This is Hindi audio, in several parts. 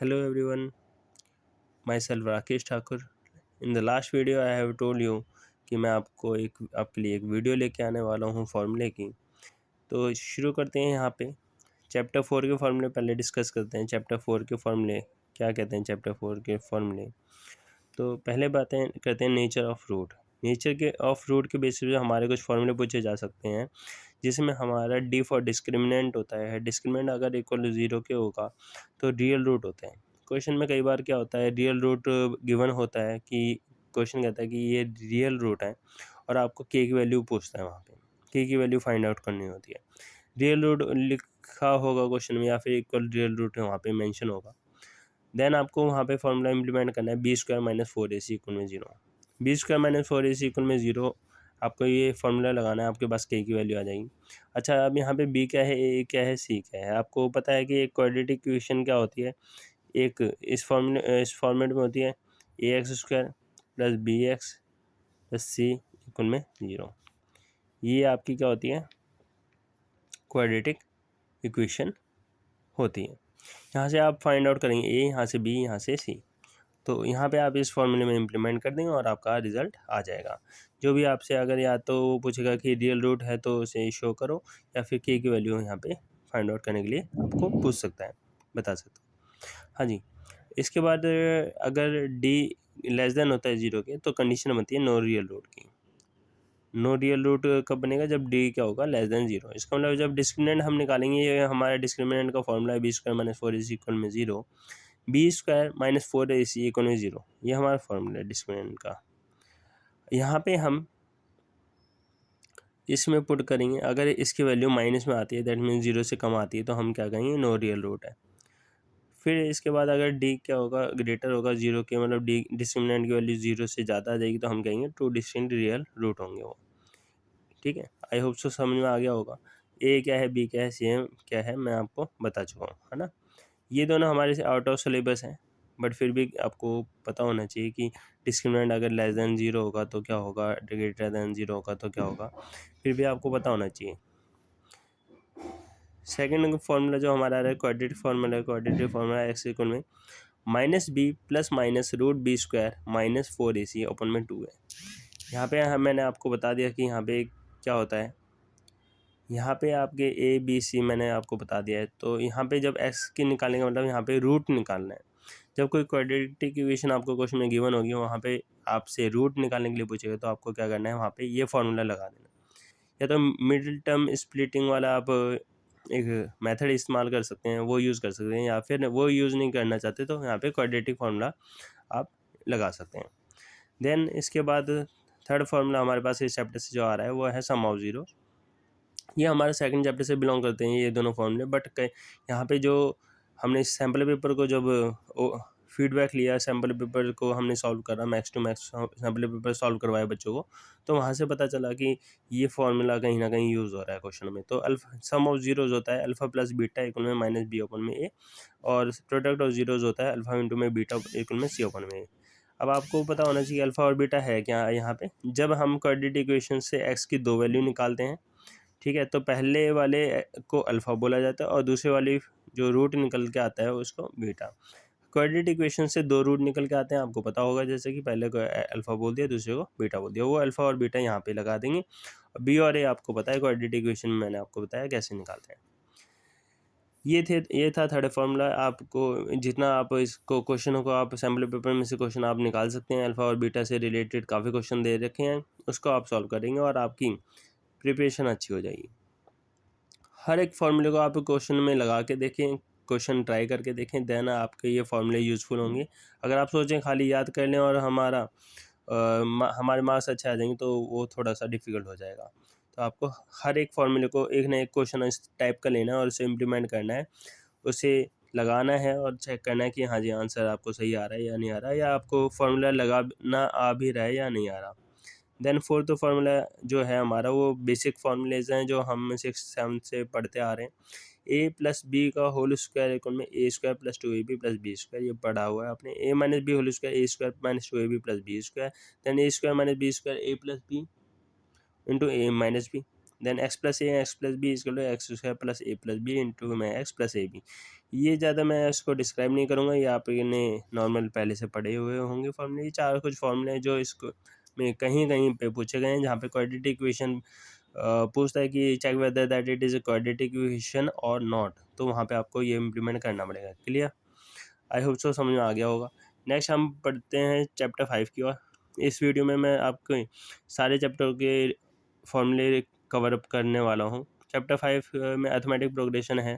Hello everyone, myself Rakesh Thakur. In the last video I have told you कि मैं आपके लिए एक वीडियो लेके आने वाला हूँ फार्मूले की। तो शुरू करते हैं यहाँ पे। चैप्टर 4 के फार्मूले पहले डिस्कस करते हैं। चैप्टर 4 के फार्मूले क्या कहते हैं? चैप्टर 4 के फार्मूले तो पहले बातें करते हैं नेचर ऑफ रूट। नेचर के ऑफ रूट के बेसिस पे हमारे कुछ फार्मूले पूछे जा सकते हैं, जिसमें हमारा डी फॉर डिस्क्रिमिनेंट होता है। डिस्क्रिमिनेंट अगर इक्वल टू 0 के होगा तो रियल रूट होते हैं। क्वेश्चन में कई बार क्या होता है, रियल रूट गिवन होता है कि क्वेश्चन कहता है कि ये रियल रूट है और आपको के की वैल्यू पूछता है। वहाँ पे के की वैल्यू फाइंड आउट करनी होती है। रियल रूट लिखा होगा क्वेश्चन में या फिर इक्वल रियल रूट है वहाँ पे मेंशन होगा। देन आपको वहाँ पे फॉर्मूला इंप्लीमेंट करना है B square minus 4ac equal में 0। B square minus 4ac equal में 0 आपको ये फॉर्मूला लगाना है, आपके पास के की वैल्यू आ जाएगी। अच्छा, अब यहाँ पे बी क्या है, ए क्या है, सी क्या है। आपको पता है कि एक क्वाड्रेटिक इक्वेशन क्या होती है, एक इस फॉर्मेट में होती है a x square plus b x plus c equal में 0। ये आपकी क्या होती है, क्वाड्रेटिक इक्वेशन होती है। यहाँ से आप फाइंड आउट करेंगे ए, यहाँ से बी, यहाँ से सी। तो यहाँ पे आप इस फॉर्मूले में इम्प्लीमेंट कर देंगे और आपका रिज़ल्ट आ जाएगा। जो भी आपसे अगर या तो पूछेगा कि रियल रूट है तो उसे शो करो, या फिर के की वैल्यू यहाँ पे फाइंड आउट करने के लिए आपको पूछ सकता है, बता सकता हूँ। हाँ जी, इसके बाद अगर डी लेस देन होता है 0 के तो कंडीशन बनती है नो रियल रूट की। नो रियल रूट कब बनेगा, जब डी क्या होगा, लेस देन 0। इसका मतलब जब डिस्क्रिमिनेंट हम निकालेंगे, ये हमारा डिस्क्रिमिनेंट का फॉर्मूला है B square minus 4ac equal में 0। B square minus 4ac equal में 0, ये हमारा फॉर्मूला है डिस्क्रिमिनेंट का। यहाँ पे हम इसमें पुट करेंगे, अगर इसकी वैल्यू माइनस में आती है दैट मीन्स 0 से कम आती है तो हम क्या कहेंगे, नो रियल रूट है। फिर इसके बाद अगर डी क्या होगा, ग्रेटर होगा 0 के, मतलब डी डिस्क्रिमिनेंट की वैल्यू 0 से ज़्यादा आ जाएगी तो हम कहेंगे टू डिस्टिंक्ट रियल रूट होंगे वो। ठीक है, आई होप सो समझ में आ गया होगा। ए क्या है, बी क्या है, सी क्या है, मैं आपको बता चुका हूँ, है ना। ये दोनों हमारे से आउट ऑफ सिलेबस हैं, बट फिर भी आपको पता होना चाहिए कि डिस्क्रिमिनेंट अगर लेस देन 0 होगा तो क्या होगा, ग्रेटर देन 0 होगा तो क्या होगा, फिर भी आपको पता होना चाहिए। सेकेंड फार्मूला जो हमारा आ रहा है क्वाड्रेटिक फार्मूला है। क्वाड्रेटिक फार्मूला एक्स इक्वल में minus b plus minus root b square minus 4ac open में 2 है। यहाँ पे मैंने आपको बता दिया कि यहाँ पे क्या होता है। यहाँ पे आपके ए बी सी मैंने आपको बता दिया है। तो यहाँ पे जब एक्स की निकालेंगे मतलब यहाँ पे रूट निकालना है। जब कोई क्वाड्रेटिक इक्वेशन आपको क्वेश्चन में गिवन होगी, वहाँ पे आपसे रूट निकालने के लिए पूछेगा तो आपको क्या करना है, वहाँ पे ये फार्मूला लगा देना। या तो मिडिल टर्म स्प्लिटिंग वाला आप एक मेथड इस्तेमाल कर सकते हैं, वो यूज़ कर सकते हैं, या फिर वो यूज़ नहीं करना चाहते तो यहाँ पे क्वाड्रेटिक फार्मूला आप लगा सकते हैं। देन इसके बाद थर्ड फार्मूला हमारे पास इस चैप्टर से जो आ रहा है वो है सम ऑफ ज़ीरो। ये हमारे सेकंड चैप्टर से बिलोंग करते हैं ये दोनों फॉर्मूले, बट यहाँ पे जो हमने सैम्पल पेपर को जब फीडबैक लिया, सैम्पल पेपर को हमने सॉल्व करा, max to max sample paper solve करवाया बच्चों को, तो वहाँ से पता चला कि ये फार्मूला कहीं ना कहीं यूज़ हो रहा है क्वेश्चन में। तो अल्फा सम ऑफ जीरोज होता है अल्फ़ा प्लस बीटा इक्वल में माइनस बी ओपन में ए, और प्रोडक्ट ऑफ जीरोज होता है अल्फ़ा इंटू में बीटा इक्वल में सी ओपन में ए। अब आपको पता होना चाहिए अल्फ़ा और बीटा है क्या यहाँ पे। जब हम क्वाड्रेटिक इक्वेशन से एक्स की दो वैल्यू निकालते हैं, ठीक है, तो पहले वाले को अल्फ़ा बोला जाता है और दूसरे वाली जो रूट निकल के आता है उसको बीटा। क्वाड्रेटिक इक्वेशन से दो रूट निकल के आते हैं, आपको पता होगा, जैसे कि पहले को अल्फ़ा बोल दिया, दूसरे को बीटा बोल दिया, वो अल्फ़ा और बीटा यहाँ पे लगा देंगे। बी और ए आपको पता है क्वाड्रेटिक इक्वेशन में मैंने आपको बताया कैसे निकालते हैं। ये था थर्ड फार्मूला। आपको जितना आप इसको क्वेश्चनों को आप सैम्पल पेपर में से क्वेश्चन आप निकाल सकते हैं, अल्फ़ा और बीटा से रिलेटेड काफ़ी क्वेश्चन दे रखे हैं, उसको आप सॉल्व करेंगे और आपकी प्रिपरेशन अच्छी हो जाएगी। हर एक फार्मूले को आप क्वेश्चन में लगा के देखें, क्वेश्चन ट्राई करके देखें, देन आपके ये फार्मूले यूज़फुल होंगे। अगर आप सोचें खाली याद कर लें और हमारे मार्क्स अच्छे आ जाएंगे तो वो थोड़ा सा डिफ़िकल्ट हो जाएगा। तो आपको हर एक फार्मूले को एक ना एक क्वेश्चन इस टाइप का लेना है और उसे इम्प्लीमेंट करना है, उसे लगाना है और चेक करना है कि हाँ जी आंसर आपको सही आ रहा है या नहीं आ रहा है, या आपको फार्मूला लगाना आ भी रहा है या नहीं आ रहा। देन फोर्थ फार्मूला जो है हमारा वो बेसिक फार्मूलेज हैं जो हम 6th-7th से पढ़ते आ रहे हैं। ए प्लस बी का होल स्क्वायर इक्वल में a square plus 2ab plus b square, ये पढ़ा हुआ है आपने। A minus b whole square a square minus 2ab plus b square, then a square minus b square a plus b into a minus b, then x plus b equal to x square plus a plus b into में एक्स प्लस ए बी। ये ज़्यादा मैं इसको डिस्क्राइब नहीं करूँगा, ये आपने नॉर्मल पहले से पढ़े हुए होंगे फॉर्मूले। ये चार कुछ फॉर्मूले हैं जो इसको में कहीं कहीं पे पूछे गए हैं, जहाँ पे क्वाड्रेटिक इक्वेशन पूछता है कि check whether that it is a quadratic equation और नॉट, तो वहाँ पे आपको ये इम्प्लीमेंट करना पड़ेगा। क्लियर? आई होप सो समझ में आ गया होगा। नेक्स्ट हम पढ़ते हैं चैप्टर 5 की ओर। इस वीडियो में मैं आपको सारे चैप्टर के फॉर्मूले कवर अप करने वाला हूँ। चैप्टर 5 में अर्थमेटिक प्रोग्रेशन है।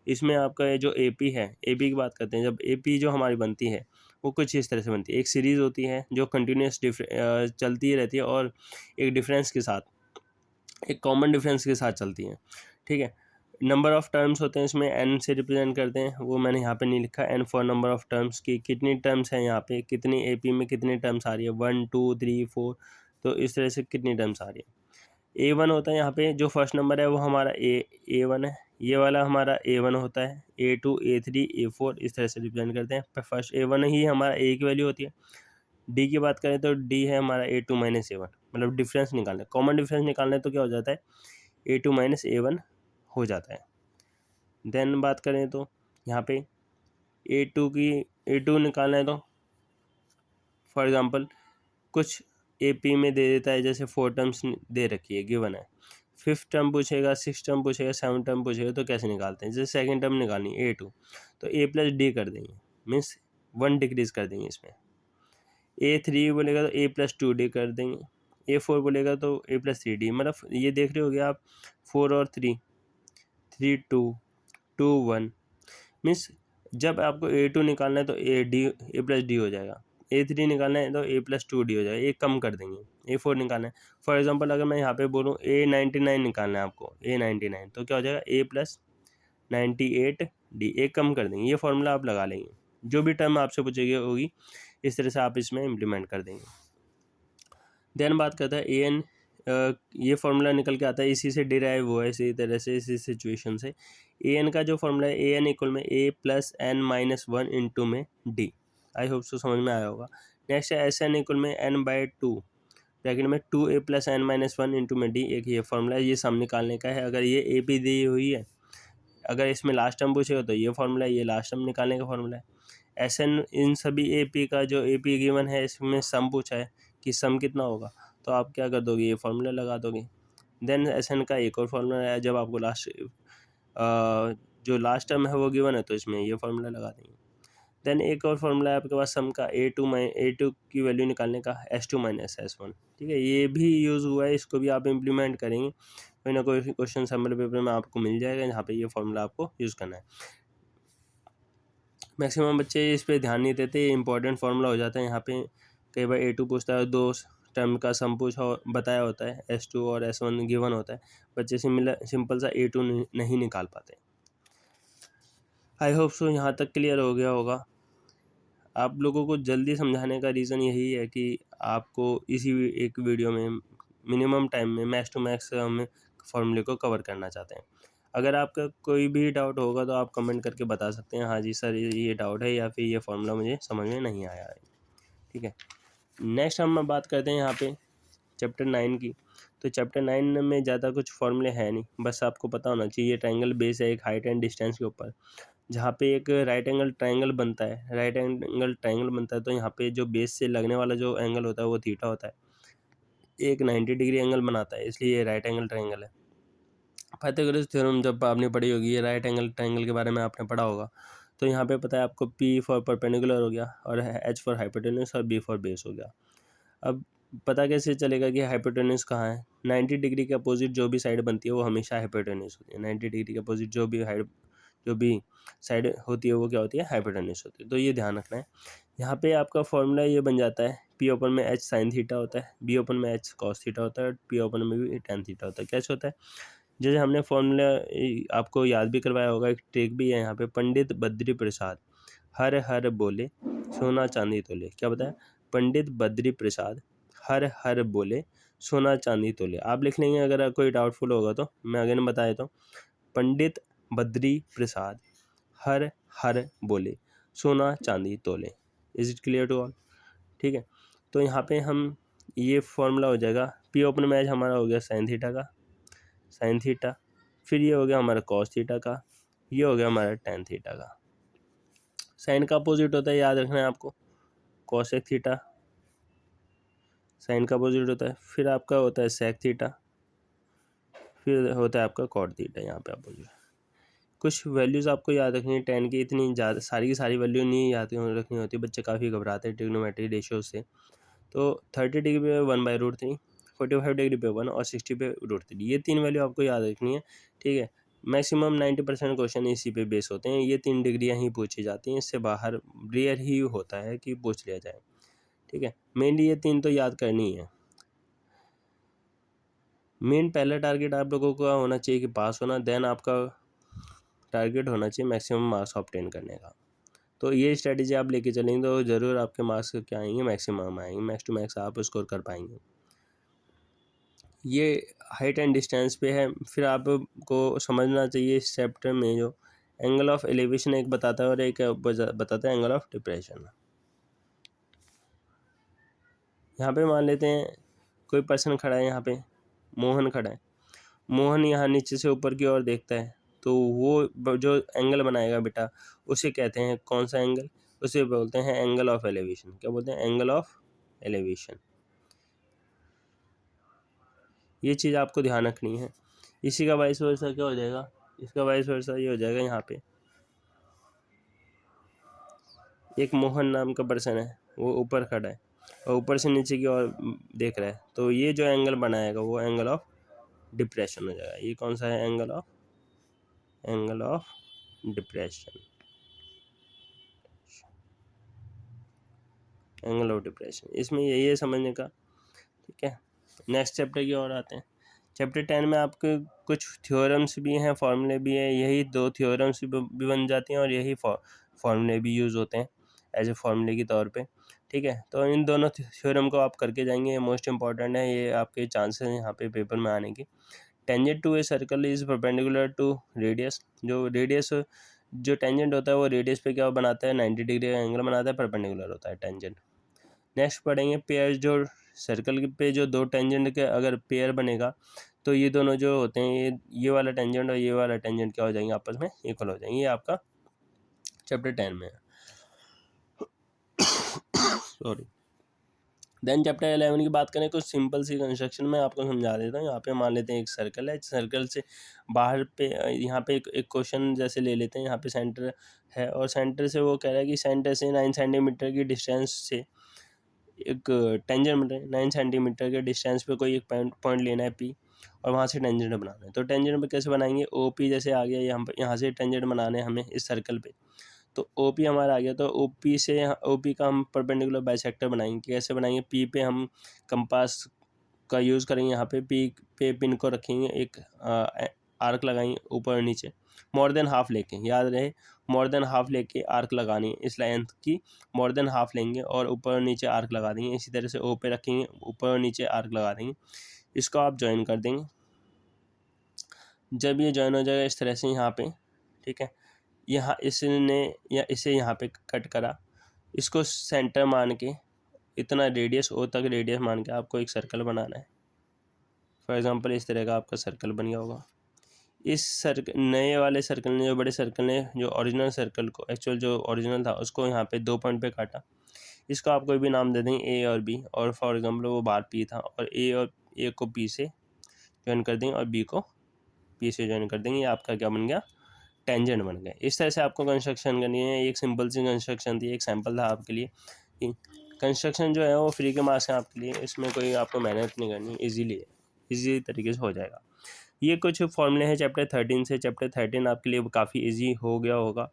इसमें आपका ये जो एपी है, एपी की बात करते हैं। जब एपी जो हमारी बनती है वो कुछ इस तरह से बनती है। एक सीरीज़ होती है जो कंटिन्यूस चलती रहती है और एक डिफरेंस के साथ, एक कॉमन डिफरेंस के साथ चलती हैं। ठीक है, नंबर ऑफ़ टर्म्स होते हैं इसमें, एन से रिप्रेजेंट करते हैं, वो मैंने यहाँ पे नहीं लिखा। N for number of terms की कितनी टर्म्स हैं यहाँ पे, कितनी एपी में कितनी टर्म्स आ रही है, 1 2 3 4, तो इस तरह से कितनी टर्म्स आ रही है। A1 होता है यहाँ पे, जो फर्स्ट नंबर है वो हमारा A1 है, ये वाला हमारा A1 होता है। A2 A3 A4 इस तरह से रिप्रेजेंट करते हैं। फर्स्ट A1 ही हमारा A की वैल्यू होती है। D की बात करें तो D है हमारा A2 माइनस A1, मतलब डिफरेंस निकालना है, कॉमन डिफरेंस निकालना है, तो क्या हो जाता है A2 माइनस A1 हो जाता है। देन बात करें तो यहाँ पे A2 निकालना है, तो फॉर एग्ज़ाम्पल कुछ एपी में दे देता है, जैसे 4 टर्म्स दे रखी है, गिवन है। 5th टर्म पूछेगा, 6th टर्म पूछेगा, 7th टर्म पूछेगा, तो कैसे निकालते हैं। जैसे सेकंड टर्म निकालनी है A2, तो A प्लस डी कर देंगे, मीन्स 1 डिक्रीज कर देंगे इसमें। A3 बोलेगा तो A प्लस 2D कर देंगे। A4 बोलेगा तो A प्लस 3D, मतलब ये देख रहे होगे आप, 4 और 3 3 2 2 1, मीन्स जब आपको A2 निकालना है तो A प्लस डी हो जाएगा। A3 निकालना है तो A प्लस 2D हो जाएगा, एक कम कर देंगे। A4 निकालना है, फॉर एग्जांपल अगर मैं यहाँ पे बोलूँ A99 निकालना है आपको, A99, तो क्या हो जाएगा A प्लस 98D, एक कम कर देंगे। ये फॉर्मूला आप लगा लेंगे, जो भी टर्म आपसे पूछेगी होगी इस तरह से आप इसमें इम्प्लीमेंट कर देंगे। देन बात करता है AN, ये फार्मूला निकल के आता है, इसी से डिराइव हुआ है, इसी तरह से, इसी सिचुएशन से। AN का जो फार्मूला है, AN इक्वल में A plus N minus 1 into में D। आई होप सो समझ में आया होगा। नेक्स्ट है SN इक्वल में N/2 ब्रैकेट में 2A plus N minus 1 into में D। एक ये फार्मूला है, ये सम निकालने का है। अगर ये AP दी हुई है, अगर इसमें लास्ट टर्म पूछेगा तो ये फार्मूला है, ये लास्ट टर्म निकालने का फार्मूला है। SN इन सभी AP का जो AP गिवन है, इसमें सम पूछा है कि सम कितना होगा, तो आप क्या कर दोगे, ये फार्मूला लगा दोगे। देन SN का एक और फार्मूला है, जब आपको जो लास्ट टर्म है वो गिवन है, तो इसमें ये फार्मूला लगा देंगे। देन एक और फार्मूला है आपके पास सम का, A2 की वैल्यू निकालने का, S2 माइनस S1। ठीक है, ये भी यूज़ हुआ है, इसको भी आप इम्प्लीमेंट करेंगे, कोई ना कोई क्वेश्चन समर पेपर में आपको मिल जाएगा, यहाँ पे ये फार्मूला आपको यूज़ करना है। मैक्सिमम बच्चे इस पर ध्यान नहीं देते, ये इंपॉर्टेंट फार्मूला हो जाता है। यहाँ पे कई बार A2 पूछता है, 2 टर्म का सम पूछा बताया होता है, S2 और S1 गिवन होता है, बच्चे सिंपल सा A2 नहीं निकाल पाते। आई होप सो यहाँ तक क्लियर हो गया होगा। आप लोगों को जल्दी समझाने का रीज़न यही है कि आपको इसी एक वीडियो में मिनिमम टाइम में मैक्स टू मैक्स हम फॉर्मूले को कवर करना चाहते हैं। अगर आपका कोई भी डाउट होगा तो आप कमेंट करके बता सकते हैं, हाँ जी सर ये डाउट है, या फिर ये फार्मूला मुझे समझ में नहीं आया है। ठीक है, नेक्स्ट हम बात करते हैं यहाँ पे चैप्टर 9 की। तो चैप्टर 9 में ज़्यादा कुछ फॉर्मूले हैं नहीं, बस आपको पता होना चाहिए ट्रायंगल बेस है एक हाइट एंड डिस्टेंस के ऊपर, जहाँ पे एक राइट एंगल ट्रायंगल बनता है। तो यहाँ पे जो बेस से लगने वाला जो एंगल होता है वो थीटा होता है, एक 90 डिग्री एंगल बनाता है, इसलिए ये राइट एंगल ट्रायंगल है। पाइथागोरस थ्योरम जब आपने पढ़ी होगी, ये राइट एंगल ट्रायंगल के बारे में आपने पढ़ा होगा। तो यहाँ पे पता है आपको P फॉर परपेंडिकुलर हो गया, और H फॉर हाइपोटेन्यूस, और B फॉर बेस हो गया। अब पता कैसे चलेगा कि हाइपोटेन्यूस कहाँ है। 90 डिग्री के अपोजिट जो भी साइड बनती है वो हमेशा हाइपोटेन्यूस होती है। 90 डिग्री के अपोजिट जो भी साइड होती है वो क्या होती है, हाइपोटेन्यूस होती है। तो ये ध्यान रखना है। यहाँ पे आपका फॉर्मूला ये बन जाता है, P ओपन में H साइन थीटा होता है, B ओपन में H कॉस थीटा होता है, P ओपन में भी tan थीटा होता है। कैसे होता है, जैसे हमने फॉर्मूला आपको याद भी करवाया होगा, एक ट्रिक भी है यहाँ पे, पंडित बद्री प्रसाद हर हर बोले सोना चांदी तोले। क्या बताया, पंडित बद्री प्रसाद हर हर बोले सोना चांदी तोले। आप लिख लेंगे अगर कोई डाउटफुल होगा तो। मैं अगेन बता देता हूँ, पंडित बद्री प्रसाद हर हर बोले सोना चांदी तोले। Is it clear to all? ठीक है, तो यहाँ पे हम ये फॉर्मूला हो जाएगा, P ओपन में हमारा हो गया साइन थीटा का, साइन थीटा, फिर ये हो गया हमारा कॉस थीटा का, ये हो गया हमारा टेन थीटा का। साइन का अपोजिट होता है, याद रखना है आपको, कॉसेक थीटा साइन का अपोजिट होता है। फिर आपका होता है सेक थीटा, फिर होता है आपका कॉट थीटा, यहाँ पे अपोजिट। कुछ वैल्यूज़ आपको याद रखनी है टेन की, इतनी ज़्यादा सारी की सारी वैल्यू नहीं याद रखनी होती, बच्चे काफ़ी घबराते हैं ट्रिग्नोमेट्रिक रेशियो से। तो 30 डिग्री पे 1/√3, 45 डिग्री पे 1 और 60 पे √3, ये 3 वैल्यू आपको याद रखनी है, ठीक है। मैक्सिमम 90% क्वेश्चन इसी पे बेस होते हैं, ये 3 डिग्रियाँ ही पूछी जाती हैं, इससे बाहर रेयर ही होता है कि पूछ लिया जाए, ठीक है। मेनली ये 3 तो याद करनी है। मेन पहला टारगेट आप लोगों का होना चाहिए कि पास होना, देन आपका टारगेट होना चाहिए मैक्सिमम मार्क्स ऑब्टेन करने का। तो ये स्ट्रेटजी आप लेके चलेंगे तो ज़रूर आपके मार्क्स क्या आएंगे, मैक्सिमम आएंगे, मैक्स टू मैक्स आप स्कोर कर पाएंगे। ये हाइट एंड डिस्टेंस पे है। फिर आपको समझना चाहिए इस चैप्टर में जो एंगल ऑफ एलिवेशन एक बताता है और एक बताता है एंगल ऑफ डिप्रेशन। यहाँ पे मान लेते हैं कोई पर्सन खड़ा है, यहाँ पे मोहन खड़ा है, मोहन यहाँ नीचे से ऊपर की ओर देखता है, तो वो जो एंगल बनाएगा बेटा उसे कहते हैं कौन सा एंगल, उसे बोलते हैं एंगल ऑफ एलिवेशन। क्या बोलते हैं? Angle of elevation. ये चीज़ आपको ध्यान रखनी है। इसी का वाइस वर्सा क्या हो जाएगा, इसका वाइस वर्सा ये हो जाएगा, यहाँ पे एक मोहन नाम का पर्सन है, वो ऊपर खड़ा है और ऊपर से नीचे की ओर देख रहा है, तो ये जो एंगल बनाएगा वो एंगल ऑफ डिप्रेशन हो जाएगा। ये कौन सा है? Angle of depression, angle of depression. इसमें यही है समझने का, ठीक है। नेक्स्ट चैप्टर की ओर आते हैं। चैप्टर 10 में आपके कुछ थ्योरम्स भी हैं, फॉर्मूले भी हैं, यही 2 थ्योरम्स भी बन जाती हैं और यही फॉर्मूले भी यूज़ होते हैं एज ए फॉर्मूले के तौर पे, ठीक है। तो इन दोनों थ्योरम को आप करके जाएंगे, ये मोस्ट इंपॉर्टेंट है, ये आपके चांसेस हैं यहाँ पे पेपर में आने की। Tangent to a circle is perpendicular to radius. जो टेंजेंट होता है वो रेडियस पे क्या बनाता है? 90 डिग्री का एंगल बनाता है, परपेंडिकुलर होता है टेंजेंट। नेक्स्ट पढ़ेंगे पेयर, जो सर्कल पे जो 2 टेंजेंट के अगर पेयर बनेगा तो ये दोनों जो होते हैं, ये वाला टेंजेंट और ये वाला टेंजेंट क्या हो जाएंगे? आपस में इक्वल हो जाएंगे। ये आपका चैप्टर 10 में है। सॉरी। देन चैप्टर 11 की बात करें, कुछ सिंपल सी कंस्ट्रक्शन में आपको समझा देता हूँ। यहाँ पे मान लेते हैं एक सर्कल है, सर्कल से बाहर पे यहाँ पे एक क्वेश्चन जैसे ले लेते हैं, यहाँ पे सेंटर है और सेंटर से वो कह रहा है कि सेंटर से 9 सेंटीमीटर की डिस्टेंस से एक टेंजेंट बन रहा है। 9 सेंटीमीटर के डिस्टेंस पे कोई एक पॉइंट लेना है पी और वहाँ से टेंजेंट बनाना है। तो टेंजेंट पे कैसे बनाएंगे? ओ पी जैसे आ गया यहाँ पर, यहाँ से टेंजेंट बनाने हैं हमें इस सर्कल पे, तो ओ पी हमारा आ गया। तो ओ पी से ओ पी का हम परपेंडिकुलर बाइसेक्टर बनाएंगे। कैसे बनाएंगे? पी पे हम कंपास का यूज़ करेंगे, यहाँ पे पी पे पिन को रखेंगे, एक आर्क लगाएंगे ऊपर और नीचे, मोर देन हाफ लेके, याद रहे मोर देन हाफ लेके आर्क लगानी है, इस लेंथ की मोर देन हाफ लेंगे और ऊपर और नीचे आर्क लगा देंगे। इसी तरह से ओ पे रखेंगे, ऊपर और नीचे आर्क लगा देंगे, इसको आप ज्वाइन कर देंगे। जब ये ज्वाइन हो जाएगा इस तरह से यहाँ पे, ठीक है, यहाँ इसने या इसे यहाँ पे कट करा, इसको सेंटर मान के इतना रेडियस ओ तक रेडियस मान के आपको एक सर्कल बनाना है। फॉर एग्जांपल इस तरह का आपका सर्कल बन गया होगा। इस नए वाले सर्कल ने, जो बड़े सर्कल ने जो ओरिजिनल सर्कल को, एक्चुअल जो ओरिजिनल था उसको यहाँ पे 2 पॉइंट पे काटा। इसको आप कोई भी नाम दे देंगे, ए और बी, और फॉर एग्जांपल वो बार पी था और ए को पी से ज्वाइन कर देंगे और बी को पी से ज्वाइन कर देंगे। ये आपका क्या बन गया? टेंजेंट बन गया। इस तरह से आपको कंस्ट्रक्शन करनी है। एक सिंपल सी कंस्ट्रक्शन थी, एक सैम्पल था आपके लिए कि कंस्ट्रक्शन जो है वो फ्री के मार्क्स हैं आपके लिए, इसमें कोई आपको मेहनत नहीं करनी, इजी तरीके से हो जाएगा। ये कुछ फॉर्मूले हैं चैप्टर 13 से। चैप्टर 13 आपके लिए काफ़ी इजी हो गया होगा।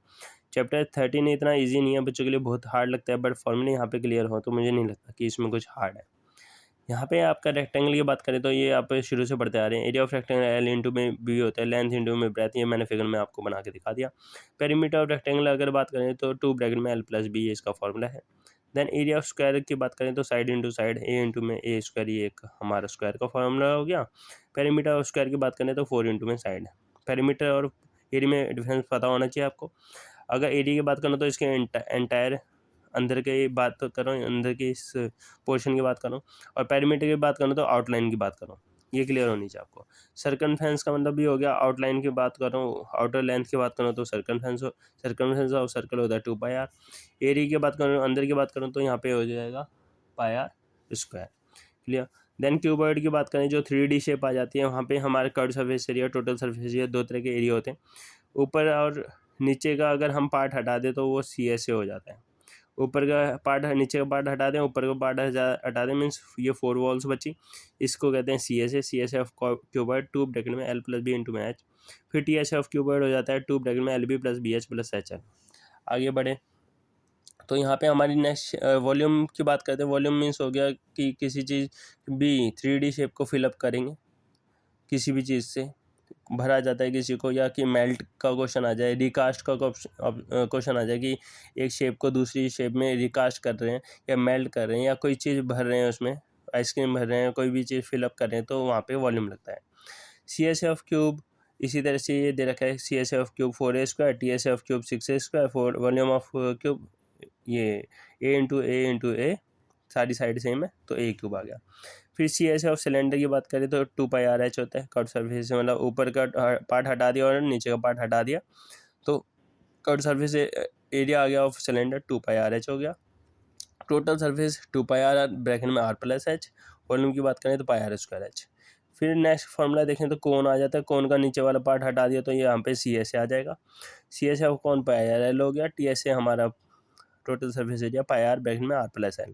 चैप्टर 13 इतना इजी नहीं है, बच्चों के लिए बहुत हार्ड लगता है, बट फॉर्मूले यहाँ पे क्लियर हो तो मुझे नहीं लगता कि इसमें कुछ हार्ड है। यहाँ पे आपका रेक्टेंगल की बात करें तो ये आप शुरू से पढ़ते आ रहे हैं। Area of rectangle L into में बी होता है, लेंथ इंटू में ब्रेथ, ये मैंने फिगर में आपको बना के दिखा दिया। पेरीमीटर ऑफ रेक्टेंगल अगर बात करें तो 2 ब्रैकेट में एल प्लस बी, ये इसका फॉर्मूला है। देन एरिया ऑफ स्क्वायर की बात करें तो साइड इंटू साइड, ए इंटू में ए स्क्वायर, ये एक हमारा स्क्वायर का फॉर्मूला हो गया। पेरीमीटर ऑफ स्क्वायर की बात करें तो 4 इंटू में साइड। पेरीमीटर और एरिया में डिफरेंस पता होना चाहिए आपको। अगर एरिया की बात करूँ तो इसके एंटायर अंदर की बात करूँ, अंदर के इस पोर्शन की बात करूँ, और पेरीमीटर की बात करूँ तो आउटलाइन की बात करूँ। ये क्लियर होनी चाहिए आपको। सर्कमफेरेंस का मतलब भी हो गया, आउटलाइन की बात कर रहा हूँ, आउटर लेंथ की बात करूँ तो सर्कमफेरेंस ऑफ सर्कल होता है 2πr। एरिया की बात करूँ, अंदर की बात करूँ तो यहाँ पे हो जाएगा πr square. Clear. Then cuboid की बात करें, जो 3D शेप आ जाती है, वहाँ पे हमारे curve surface area, total surface area, दो तरह के एरिया होते हैं। ऊपर और नीचे का अगर हम पार्ट हटा दें तो वो CSA हो जाता है। ऊपर का पार्ट, नीचे का पार्ट हटा दें, ऊपर का पार्ट हटा दें, मीन्स ये 4 वॉल्स बची, इसको कहते हैं CSA ऑफ क्यूबॉइड 2 ब्रैकेट में L+B इंटू में H। फिर TSA ऑफ क्यूबॉइड हो जाता है 2 ब्रैकेट में LB + BH + HL। आगे बढ़े तो यहाँ पे हमारी नेक्स्ट वॉल्यूम की बात करते हैं। वॉल्यूम मीन्स हो गया कि किसी चीज़ भी 3D शेप को फिलअप करेंगे, किसी भी चीज़ से भरा जाता है किसी को, या कि मेल्ट का क्वेश्चन आ जाए, रिकास्ट का क्वेश्चन आ जाए कि एक शेप को दूसरी शेप में रिकास्ट कर रहे हैं या मेल्ट कर रहे हैं, या कोई चीज़ भर रहे हैं, उसमें आइसक्रीम भर रहे हैं, कोई भी चीज़ फिलअप कर रहे हैं, तो वहाँ पे वॉल्यूम लगता है। CSA ऑफ क्यूब इसी तरह से ये दे रखा है, CSA of cube 4a², TSA of cube 6a², volume of cube ये A × A सारी साइड सेम है तो A क्यूब आ गया। फिर CSA ऑफ सिलेंडर की बात करें तो 2πRH होता है। कर्व सरफेस से मतलब ऊपर का पार्ट हटा दिया और नीचे का पार्ट हटा दिया तो कर्व सरफेस एरिया आ गया ऑफ सिलेंडर 2πRH हो गया। टोटल सरफेस 2πr ब्रैकेट में R+H। वॉल्यूम की बात करें तो πr²H। फिर नेक्स्ट फार्मूला देखें तो कोन आ जाता है, कोन का नीचे वाला पार्ट हटा दिया तो ये यहाँ पे CSA आ जाएगा। CSA ऑफ कोन πRL हो गया। TSA हमारा total surface area πr bracket में R+L।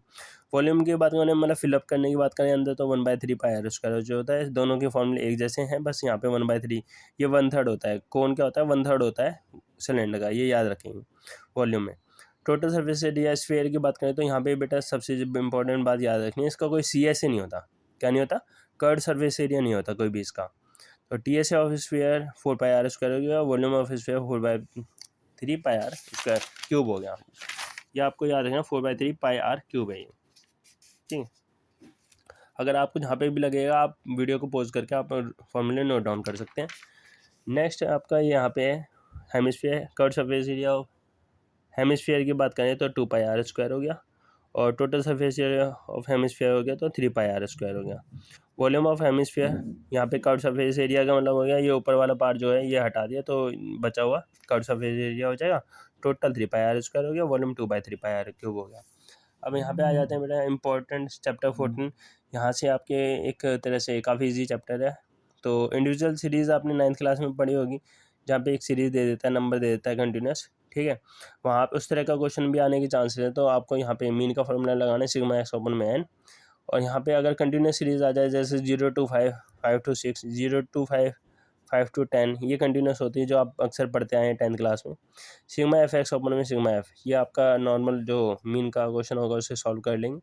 वॉल्यूम की बात करें, मतलब फिलअप करने की बात करें अंदर, तो 1/3 πr² जो होता है। दोनों के फॉर्मूले एक जैसे हैं, बस यहाँ पे 1/3 ये 1/3 होता है। कोन क्या होता है, 1/3 होता है सिलेंडर का, ये याद रखेंगे वॉल्यूम में। टोटल सरफेस एरिया स्फीयर की बात करें तो यहाँ पे बेटा सबसे इंपॉर्टेंट बात याद रखनी है, इसका कोई CSA नहीं होता। क्या नहीं होता, कर्व सरफेस एरिया नहीं होता कोई भी इसका। तो TSA ऑफ स्फीयर 4πr² हो गया, volume of sphere 4/3 πr² cube हो गया। ये आपको याद रखना 4/3 πr क्यूब है ये, ठीक है। अगर आपको जहाँ पे भी लगेगा आप वीडियो को पॉज करके आप फॉर्मूले नोट डाउन कर सकते हैं। नेक्स्ट आपका यहाँ पे है hemisphere, curve surface area of hemisphere की बात करें तो 2πr² हो गया, और total surface area of hemisphere हो गया तो 3πr² हो गया। वॉल्यूम ऑफ हेमिस्फीयर, यहाँ पे कर्व सरफेस एरिया का मतलब हो गया ये ऊपर वाला पार्ट जो है ये हटा दिया तो बचा हुआ कर्व सरफेस एरिया हो जाएगा। टोटल 3πr² हो गया, वॉल्यूम 2/3 πr³ हो गया। अब यहाँ पे आ जाते हैं बेटा इंपॉर्टेंट चैप्टर 14। यहाँ से आपके एक तरह से काफ़ी इजी चैप्टर है। तो इंडिविजुअल सीरीज़ आपने 9th क्लास में पढ़ी होगी, जहाँ पे एक सीरीज़ दे देता है, नंबर दे देता है कंटिन्यूस, ठीक है। वहाँ पे उस तरह का क्वेश्चन भी आने के चांसेस है। तो आपको यहाँ पे मीन का फॉर्मूला लगाना है σx/n, और यहाँ पे अगर कंटिन्यूस सीरीज़ आ जाए जैसे 0 to 5, 5 to 6, 0 to 5, 5 to 10, ये कंटिन्यूस होती है जो आप अक्सर पढ़ते आए हैं 10th क्लास में। σfx/f ये आपका नॉर्मल जो मीन का क्वेश्चन होगा उसे सॉल्व कर लेंगे।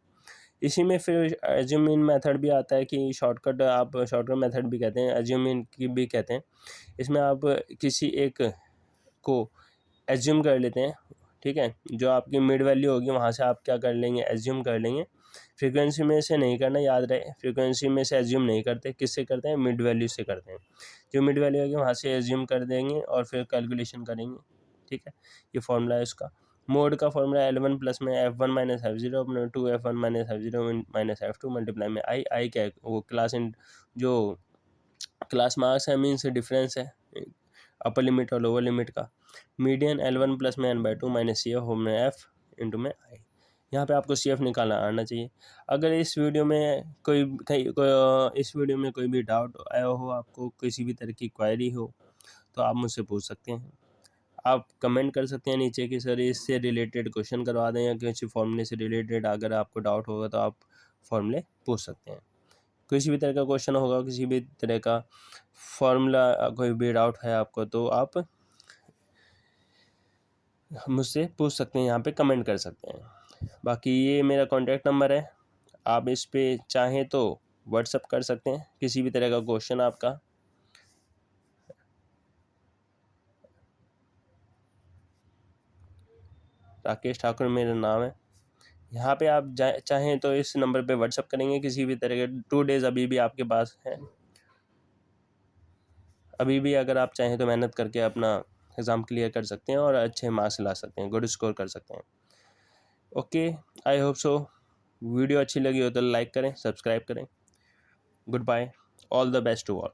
इसी में फिर एज्यूम मीन मेथड भी आता है कि शॉर्टकट, आप शॉर्टकट मेथड भी कहते हैं, एज्यूम मीन की भी कहते हैं। इसमें आप किसी एक को एज्यूम कर लेते हैं, ठीक है। जो आपकी मिड वैल्यू होगी वहाँ से आप क्या कर लेंगे, एज्यूम कर लेंगे। फ्रीक्वेंसी में से नहीं करना, याद रहे, फ्रीक्वेंसी में से एज्यूम नहीं करते, किससे करते हैं, मिड वैल्यू से करते हैं। जो मिड वैल्यू होगी वहाँ से एज्यूम कर देंगे और फिर कैलकुलेशन करेंगे, ठीक है। ये फॉर्मूला है इसका। मोड का फॉर्मूला L1 प्लस में F1 माइनस F0 अपने 2F1 minus F0 minus F2 multiply में आई क्या है, वो क्लास इन जो क्लास मार्क्स है, मीन्स डिफरेंस है अपर लिमिट और लोअर लिमिट का। मीडियन L1 प्लस में n/2 माइनस CF में F इंटू में आई। यहाँ पे आपको CF निकालना आना चाहिए। अगर इस वीडियो में इस वीडियो में कोई भी डाउट आया हो, आपको किसी भी तरह की क्वेरी हो, तो आप मुझसे पूछ सकते हैं। आप कमेंट कर सकते हैं नीचे कि सर इससे रिलेटेड क्वेश्चन करवा दें, या किसी फॉर्मूले से रिलेटेड अगर आपको डाउट होगा तो आप फॉर्मूले पूछ सकते हैं। किसी भी तरह का क्वेश्चन होगा, किसी भी तरह का फॉर्मूला, कोई भी डाउट है आपको, तो आप मुझसे पूछ सकते हैं, यहाँ पे कमेंट कर सकते हैं। बाकी ये मेरा कॉन्टैक्ट नंबर है, आप इस पे चाहें तो व्हाट्सअप कर सकते हैं किसी भी तरह का क्वेश्चन आपका। राकेश ठाकुर मेरा नाम है। यहाँ पे आप चाहें तो इस नंबर पे व्हाट्सअप करेंगे किसी भी तरह के 2 डेज़ अभी भी आपके पास है। अभी भी अगर आप चाहें तो मेहनत करके अपना एग्ज़ाम क्लियर कर सकते हैं और अच्छे मार्क्स ला सकते हैं, गुड स्कोर कर सकते हैं। Okay, I hope so video अच्छी लगी हो तो लाइक करें, सब्सक्राइब करें। Good bye. All the best to all.